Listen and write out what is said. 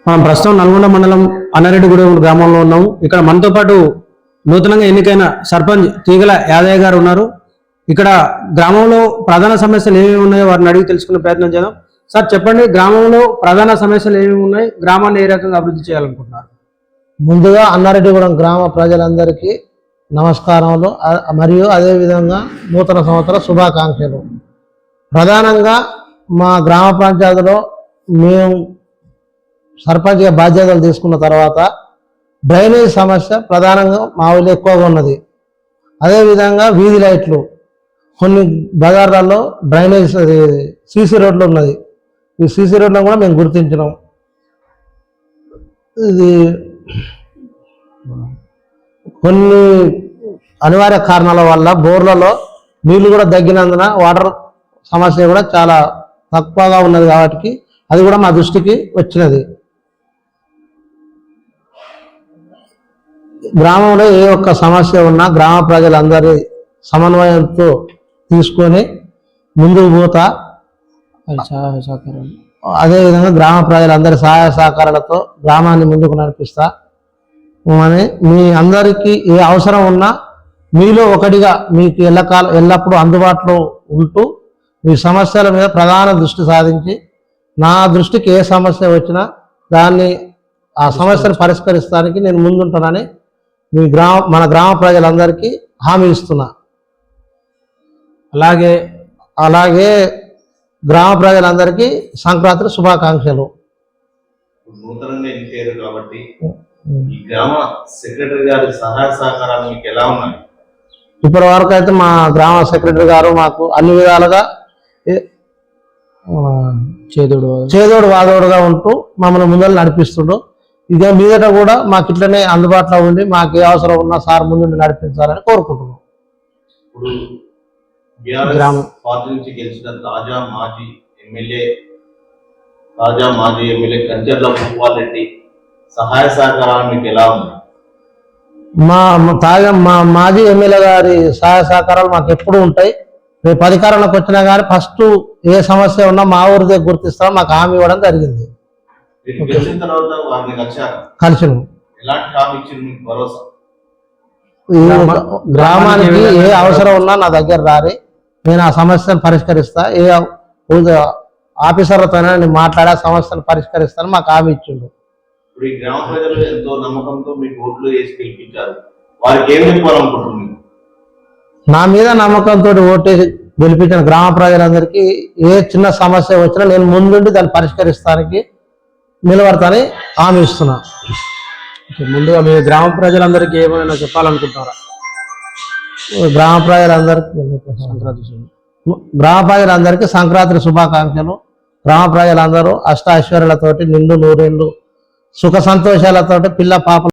మనం ప్రస్తుతం నల్గొండ మండలం అన్నారెడ్డిగూడెం గ్రామంలో ఉన్నాము. ఇక్కడ మనతో పాటు నూతనంగా ఎన్నికైన సర్పంచ్ తీగల యాదయ్య గారు ఉన్నారు. ఇక్కడ గ్రామంలో ప్రధాన సమస్యలు ఏమేమి ఉన్నాయో వారిని అడిగి తెలుసుకునే ప్రయత్నం చేద్దాం. సార్ చెప్పండి, గ్రామంలో ప్రధాన సమస్యలు ఏమేమి ఉన్నాయి, గ్రామాన్ని ఏ రకంగా అభివృద్ధి చేయాలనుకుంటున్నారు? ముందుగా అన్నారెడ్డిగూడెం గ్రామ ప్రజలందరికీ నమస్కారములు మరియు అదేవిధంగా నూతన సంవత్సర శుభాకాంక్షలు. ప్రధానంగా మా గ్రామ పంచాయతీలో మేము సర్పంచ్గా బాధ్యతలు తీసుకున్న తర్వాత డ్రైనేజ్ సమస్య ప్రధానంగా మా ఊళ్ళో ఎక్కువగా ఉన్నది. అదేవిధంగా వీధి లైట్లు, కొన్ని బజార్లలో డ్రైనేజ్ సీసీ రోడ్లు ఉన్నది. ఈ సీసీ రోడ్లను కూడా మేము గుర్తించినాం. ఇది కొన్ని అనివార్య కారణాల వల్ల బోర్లలో నీళ్లు కూడా తగ్గినందున వాటర్ సమస్య కూడా చాలా తక్కువగా ఉన్నది కాబట్టి అది కూడా మా దృష్టికి వచ్చినది. గ్రామంలో ఏ ఒక్క సమస్య ఉన్నా గ్రామ ప్రజలందరి సమన్వయంతో తీసుకొని ముందుకు పోతా. అదేవిధంగా గ్రామ ప్రజలందరి సహాయ సహకారాలతో గ్రామాన్ని ముందుకు నడిపిస్తా అని మీ అందరికీ ఏ అవసరం ఉన్నా మీలో ఒకటిగా మీకు ఎల్లప్పుడూ అందుబాటులో ఉంటూ మీ సమస్యల మీద ప్రధాన దృష్టి సాధించి నా దృష్టికి ఏ సమస్య వచ్చినా దాన్ని ఆ సమస్యను పరిష్కరిస్తానికి నేను ముందుంటానని మన గ్రామ ప్రజలందరికీ హామీ ఇస్తున్నా. అలాగే గ్రామ ప్రజలందరికీ సంక్రాంతి శుభాకాంక్షలు. నూతనంగా ఎన్నికయ్యారు కాబట్టి ఈ గ్రామ సెక్రటరీ గారి సహాయ సహకారాలు మీకు ఎలా ఉన్నాయి? ఇప్పటి వరకు అయితే మా గ్రామ సెక్రటరీ గారు మాకు అన్ని విధాలుగా చేదోడు వాదోడుగా ఉంటూ మమ్మల్ని ముందర నడిపిస్తుండ్రు. ఇక మీదట కూడా మాకు ఇట్లనే అందుబాటులో ఉండి మాకు ఏ అవసరం ఉన్నా సార్ ముందు నడిపించాలని కోరుకుంటున్నాం. గ్రామ పార్టీ నుంచి గెలిచిన తాజా మాజీ ఎమ్మెల్యే కంచర్ల భూపాలరెడ్డి సహాయ సహకారాలు మీకు ఎలా ఉంది? మా మాజీ ఎమ్మెల్యే గారి సహాయ సహకారాలు మాకు ఎప్పుడు ఉంటాయి. రేపు అధికారంలోకి వచ్చినా కానీ ఫస్ట్ ఏ సమస్య ఉన్నా మా ఊరి దగ్గర గుర్తిస్తాం, మాకు హామీ ఇవ్వడం జరిగింది. కలిసి గ్రామానికి ఏ అవసరం ఉన్నా నా దగ్గర రారి, నేను ఆ సమస్యను పరిష్కరిస్తా. ఏ ఆఫీసర్లతో నేను మాట్లాడే సమస్యను పరిష్కరిస్తాను మాకు హామీ ఇచ్చిండు. ఇప్పుడు ఈ గ్రామ ప్రజలు ఎంతో నమ్మకంతో మీకు ఓట్లు వేసి గెలిపించారు, వారికి ఏం చెప్పాలనుకుంటున్నారు? నా మీద నమ్మకంతో ఓటేసి గెలిపించిన గ్రామ ప్రజలందరికీ ఏ చిన్న సమస్య వచ్చినా నేను ముందుండి దాన్ని పరిష్కరిస్తానికి నిలబడతానని హామీ ఇస్తున్నా. ముందుగా మీ గ్రామ ప్రజలందరికీ ఏమైనా చెప్పాలనుకుంటున్నారా? గ్రామ ప్రజలందరికీ సంక్రాంతి శుభాకాంక్షలు. గ్రామ ప్రజలందరూ అష్ట ఐశ్వర్యాలతోటి నిండు నూరేళ్ళు సుఖ సంతోషాలతోటి పిల్ల పాప